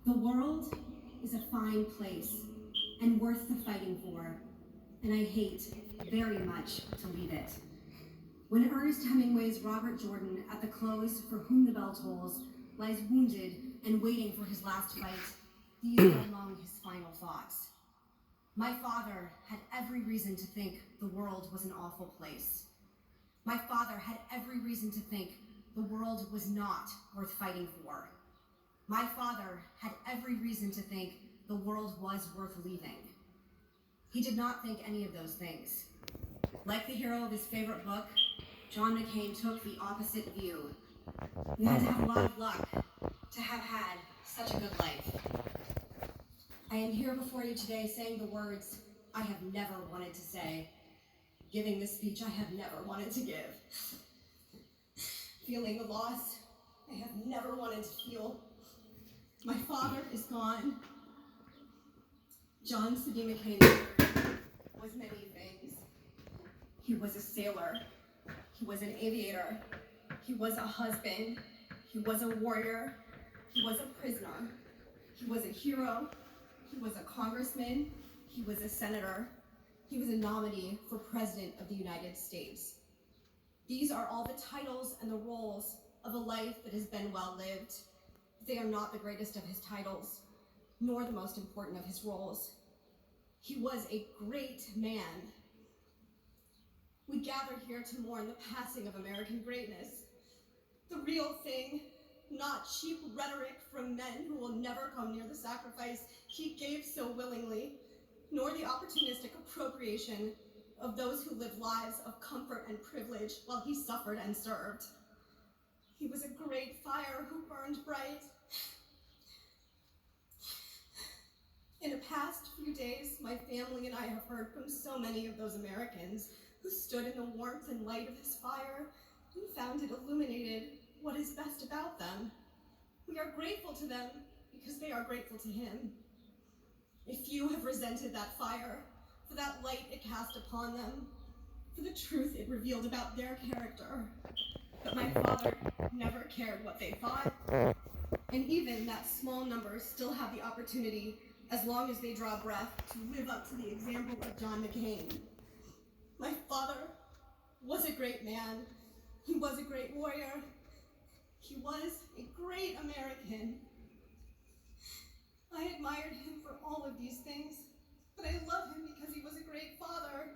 The world is a fine place and worth the fighting for, and I hate very much to leave it. When Ernest Hemingway's Robert Jordan, at the close for whom the bell tolls, lies wounded and waiting for his last fight, these are among his final thoughts. My father had every reason to think the world was an awful place. My father had every reason to think the world was not worth fighting for. My father had every reason to think the world was worth leaving. He did not think any of those things. Like the hero of his favorite book, John McCain took the opposite view. You had to have a lot of luck to have had such a good life. I am here before you today saying the words I have never wanted to say, giving the speech I have never wanted to give, feeling the loss I have never wanted to feel. My father is gone. John C. McCain was many things. He was a sailor. He was an aviator. He was a husband. He was a warrior. He was a prisoner. He was a hero. He was a congressman. He was a senator. He was a nominee for President of the United States. These are all the titles and the roles of a life that has been well lived. They are not the greatest of his titles, nor the most important of his roles. He was a great man. We gather here to mourn the passing of American greatness, the real thing, not cheap rhetoric from men who will never come near the sacrifice he gave so willingly, nor the opportunistic appropriation of those who lived lives of comfort and privilege while he suffered and served. He was a great fire who burned bright. In the past few days, my family and I have heard from so many of those Americans who stood in the warmth and light of his fire and found it illuminated what is best about them. We are grateful to them because they are grateful to him. If you have resented that fire, for that light it cast upon them, for the truth it revealed about their character, but my father never cared what they thought, and even that small number still have the opportunity, as long as they draw breath, to live up to the example of John McCain. My father was a great man. He was a great warrior. He was a great American. I admired him for all of these things, but I love him because he was a great father.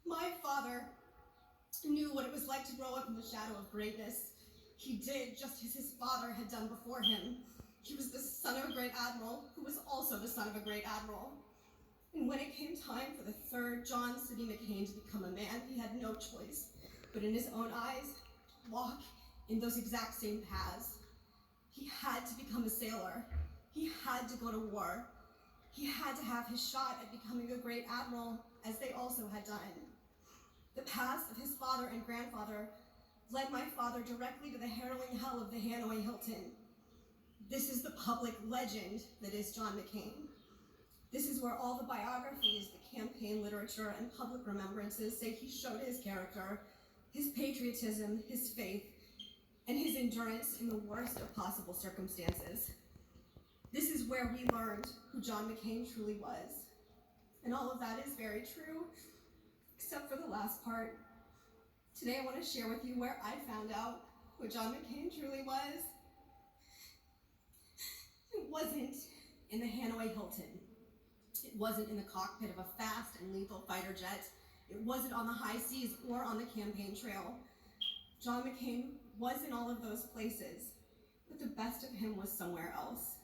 My father knew what it was like to grow up in the shadow of greatness. He did just as his father had done before him. He was the son of a great admiral, who was also the son of a great admiral. And when it came time for the third John C. McCain to become a man, he had no choice, but in his own eyes, walk in those exact same paths. He had to become a sailor. He had to go to war. He had to have his shot at becoming a great admiral, as they also had done. The paths of his father and grandfather led my father directly to the harrowing hell of the Hanoi Hilton. This is the public legend that is John McCain. This is where all the biographies, the campaign literature, and public remembrances say he showed his character, his patriotism, his faith, and his endurance in the worst of possible circumstances. This is where we learned who John McCain truly was. And all of that is very true, except for the last part. Today I want to share with you where I found out who John McCain truly was. It wasn't in the Hanoi Hilton. It wasn't in the cockpit of a fast and lethal fighter jet. It wasn't on the high seas or on the campaign trail. John McCain was in all of those places, but the best of him was somewhere else.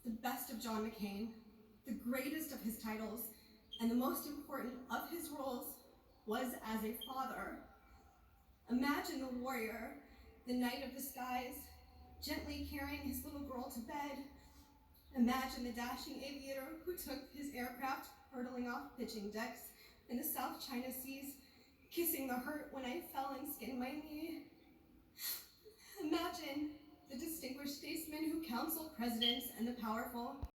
The best of John McCain, the greatest of his titles, and the most important of his roles was as a father. Imagine the warrior, the knight of the skies, gently carrying his little girl to bed. Imagine the dashing aviator who took his aircraft hurtling off pitching decks in the South China Seas, kissing the hurt when I fell and skinned my knee. Imagine the distinguished statesman who counseled presidents and the powerful,